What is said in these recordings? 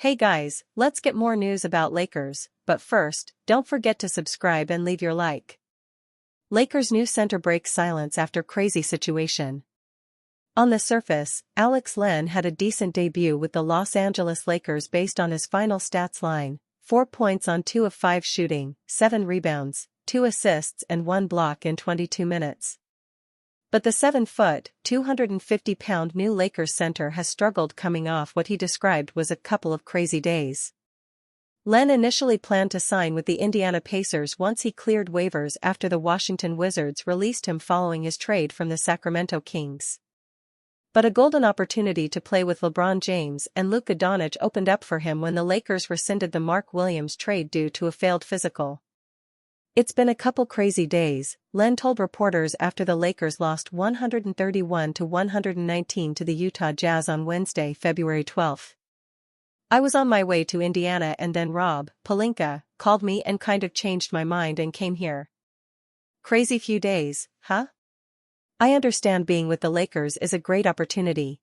Hey guys, let's get more news about Lakers, but first, don't forget to subscribe and leave your like. Lakers new center breaks silence after crazy situation. On the surface, Alex Len had a decent debut with the Los Angeles Lakers based on his final stats line: 4 points on 2 of 5 shooting, 7 rebounds, 2 assists and 1 block in 22 minutes. But the 7-foot, 250-pound new Lakers center has struggled coming off what he described was a couple of crazy days. Len initially planned to sign with the Indiana Pacers once he cleared waivers after the Washington Wizards released him following his trade from the Sacramento Kings. But a golden opportunity to play with LeBron James and Luka Doncic opened up for him when the Lakers rescinded the Mark Williams trade due to a failed physical. "It's been a couple crazy days," Len told reporters after the Lakers lost 131-119 to the Utah Jazz on Wednesday, February 12. "I was on my way to Indiana and then Pelinka, called me and kind of changed my mind and came here. Crazy few days, huh? I understand being with the Lakers is a great opportunity.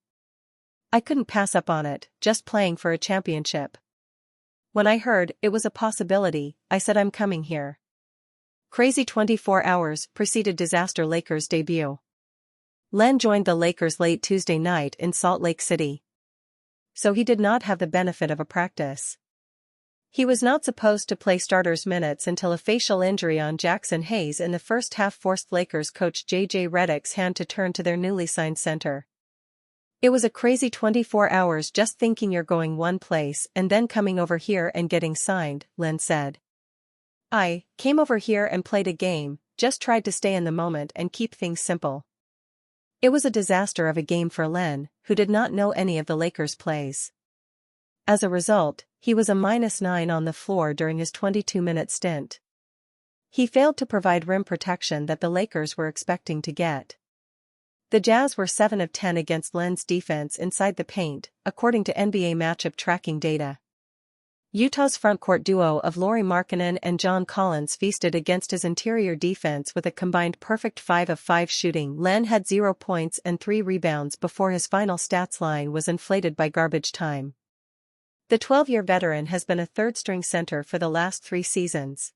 I couldn't pass up on it, just playing for a championship. When I heard it was a possibility, I said I'm coming here." Crazy 24 hours preceded disaster Lakers debut. Len joined the Lakers late Tuesday night in Salt Lake City. So he did not have the benefit of a practice. He was not supposed to play starters minutes until a facial injury on Jackson Hayes in the first half forced Lakers coach J.J. Redick's hand to turn to their newly signed center. "It was a crazy 24 hours just thinking you're going one place and then coming over here and getting signed," Len said. "I came over here and played a game, just tried to stay in the moment and keep things simple." It was a disaster of a game for Len, who did not know any of the Lakers' plays. As a result, he was a -9 on the floor during his 22-minute stint. He failed to provide rim protection that the Lakers were expecting to get. The Jazz were 7 of 10 against Len's defense inside the paint, according to NBA matchup tracking data. Utah's frontcourt duo of Lauri Markkanen and John Collins feasted against his interior defense with a combined perfect 5 of 5 shooting. Len had 0 points and 3 rebounds before his final stats line was inflated by garbage time. The 12-year veteran has been a third-string center for the last 3 seasons.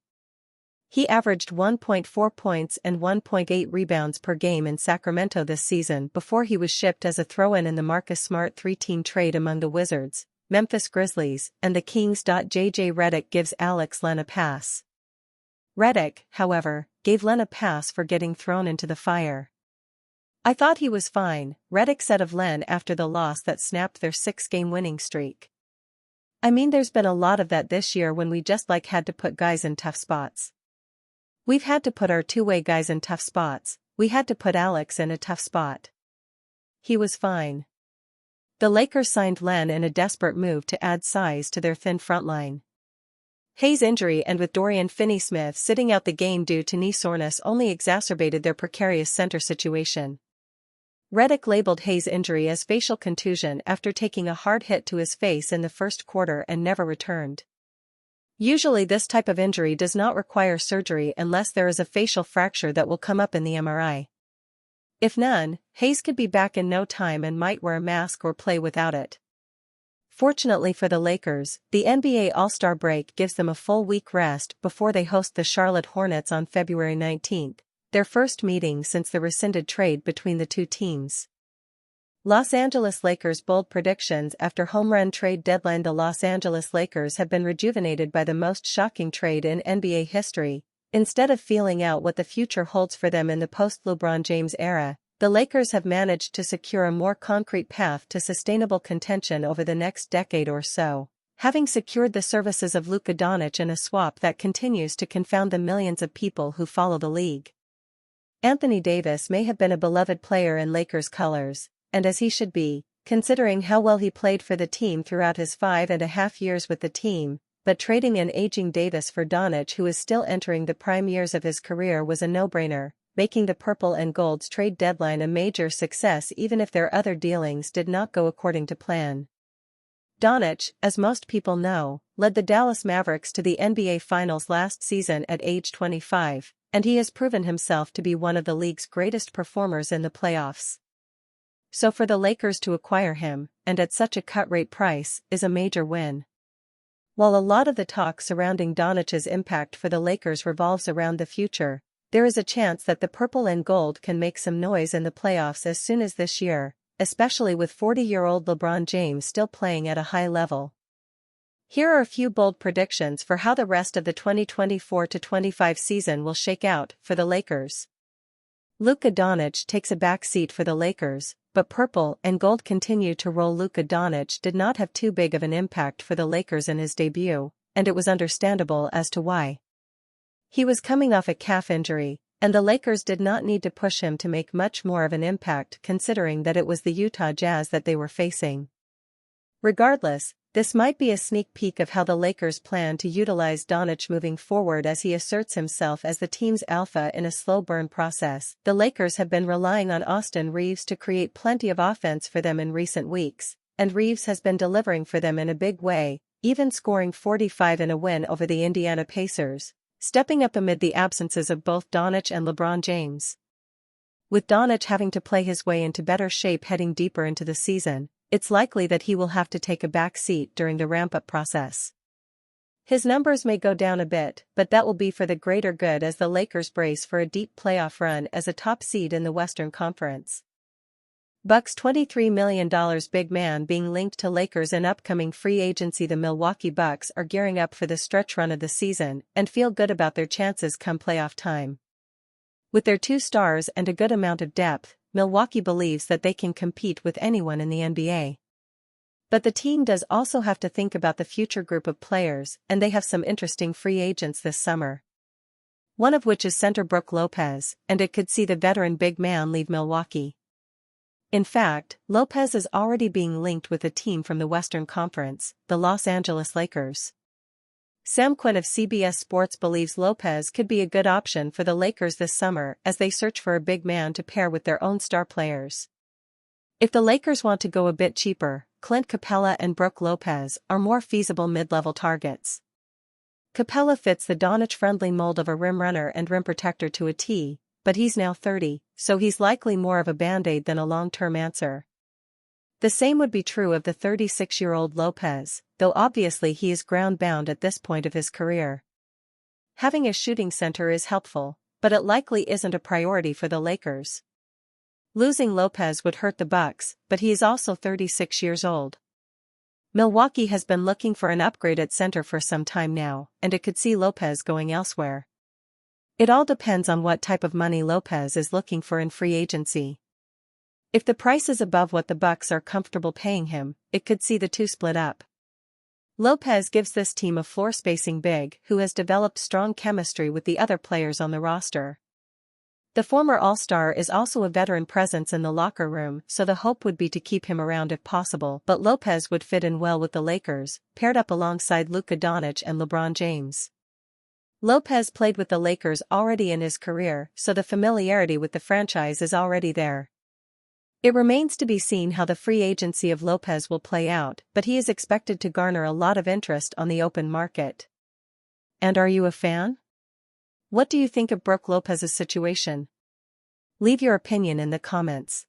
He averaged 1.4 points and 1.8 rebounds per game in Sacramento this season before he was shipped as a throw-in in the Marcus Smart 3-team trade among the Wizards, Memphis Grizzlies, and the Kings. J.J. Redick gives Alex Len a pass. Redick, however, gave Len a pass for getting thrown into the fire. "I thought he was fine," Redick said of Len after the loss that snapped their 6-game winning streak. "I mean, there's been a lot of that this year when we just had to put guys in tough spots. We've had to put our two-way guys in tough spots, we had to put Alex in a tough spot. He was fine." The Lakers signed Len in a desperate move to add size to their thin frontline. Hayes' injury and with Dorian Finney-Smith sitting out the game due to knee soreness only exacerbated their precarious center situation. Redick labeled Hayes' injury as facial contusion after taking a hard hit to his face in the first quarter and never returned. Usually this type of injury does not require surgery unless there is a facial fracture that will come up in the MRI. If none, Hayes could be back in no time and might wear a mask or play without it. Fortunately for the Lakers, the NBA All-Star break gives them a full week rest before they host the Charlotte Hornets on February 19, their first meeting since the rescinded trade between the two teams. Los Angeles Lakers bold predictions after home run trade deadline. The Los Angeles Lakers have been rejuvenated by the most shocking trade in NBA history. Instead of feeling out what the future holds for them in the post-LeBron James era, the Lakers have managed to secure a more concrete path to sustainable contention over the next decade or so, having secured the services of Luka Doncic in a swap that continues to confound the millions of people who follow the league. Anthony Davis may have been a beloved player in Lakers colors, and as he should be, considering how well he played for the team throughout his 5.5 years with the team, but trading an aging Davis for Doncic, who is still entering the prime years of his career, was a no-brainer, making the Purple and Gold's trade deadline a major success even if their other dealings did not go according to plan. Doncic, as most people know, led the Dallas Mavericks to the NBA Finals last season at age 25, and he has proven himself to be one of the league's greatest performers in the playoffs. So for the Lakers to acquire him, and at such a cut-rate price, is a major win. While a lot of the talk surrounding Doncic's impact for the Lakers revolves around the future, there is a chance that the purple and gold can make some noise in the playoffs as soon as this year, especially with 40-year-old LeBron James still playing at a high level. Here are a few bold predictions for how the rest of the 2024-25 season will shake out for the Lakers. Luka Doncic takes a back seat for the Lakers, but purple and gold continue to roll. Luka Doncic did not have too big of an impact for the Lakers in his debut, and it was understandable as to why. He was coming off a calf injury, and the Lakers did not need to push him to make much more of an impact considering that it was the Utah Jazz that they were facing. Regardless, this might be a sneak peek of how the Lakers plan to utilize Doncic moving forward as he asserts himself as the team's alpha in a slow burn process. The Lakers have been relying on Austin Reaves to create plenty of offense for them in recent weeks, and Reaves has been delivering for them in a big way, even scoring 45 in a win over the Indiana Pacers, stepping up amid the absences of both Doncic and LeBron James. With Doncic having to play his way into better shape heading deeper into the season, it's likely that he will have to take a back seat during the ramp-up process. His numbers may go down a bit, but that will be for the greater good as the Lakers brace for a deep playoff run as a top seed in the Western Conference. Bucks $23 million big man being linked to Lakers in upcoming free agency. The Milwaukee Bucks are gearing up for the stretch run of the season and feel good about their chances come playoff time. With their 2 stars and a good amount of depth, Milwaukee believes that they can compete with anyone in the NBA. But the team does also have to think about the future group of players, and they have some interesting free agents this summer. One of which is center Brooke Lopez, and it could see the veteran big man leave Milwaukee. In fact, Lopez is already being linked with a team from the Western Conference, the Los Angeles Lakers. Sam Quinn of CBS Sports believes Lopez could be a good option for the Lakers this summer as they search for a big man to pair with their own star players. If the Lakers want to go a bit cheaper, Clint Capella and Brooke Lopez are more feasible mid-level targets. Capella fits the Doncic-friendly mold of a rim runner and rim protector to a T, but he's now 30, so he's likely more of a band-aid than a long-term answer. The same would be true of the 36-year-old Lopez, though obviously he is ground-bound at this point of his career. Having a shooting center is helpful, but it likely isn't a priority for the Lakers. Losing Lopez would hurt the Bucks, but he is also 36 years old. Milwaukee has been looking for an upgrade at center for some time now, and it could see Lopez going elsewhere. It all depends on what type of money Lopez is looking for in free agency. If the price is above what the Bucks are comfortable paying him, it could see the two split up. Lopez gives this team a floor-spacing big who has developed strong chemistry with the other players on the roster. The former All-Star is also a veteran presence in the locker room, so the hope would be to keep him around if possible, but Lopez would fit in well with the Lakers, paired up alongside Luka Doncic and LeBron James. Lopez played with the Lakers already in his career, so the familiarity with the franchise is already there. It remains to be seen how the free agency of Lopez will play out, but he is expected to garner a lot of interest on the open market. And are you a fan? What do you think of Brooke Lopez's situation? Leave your opinion in the comments.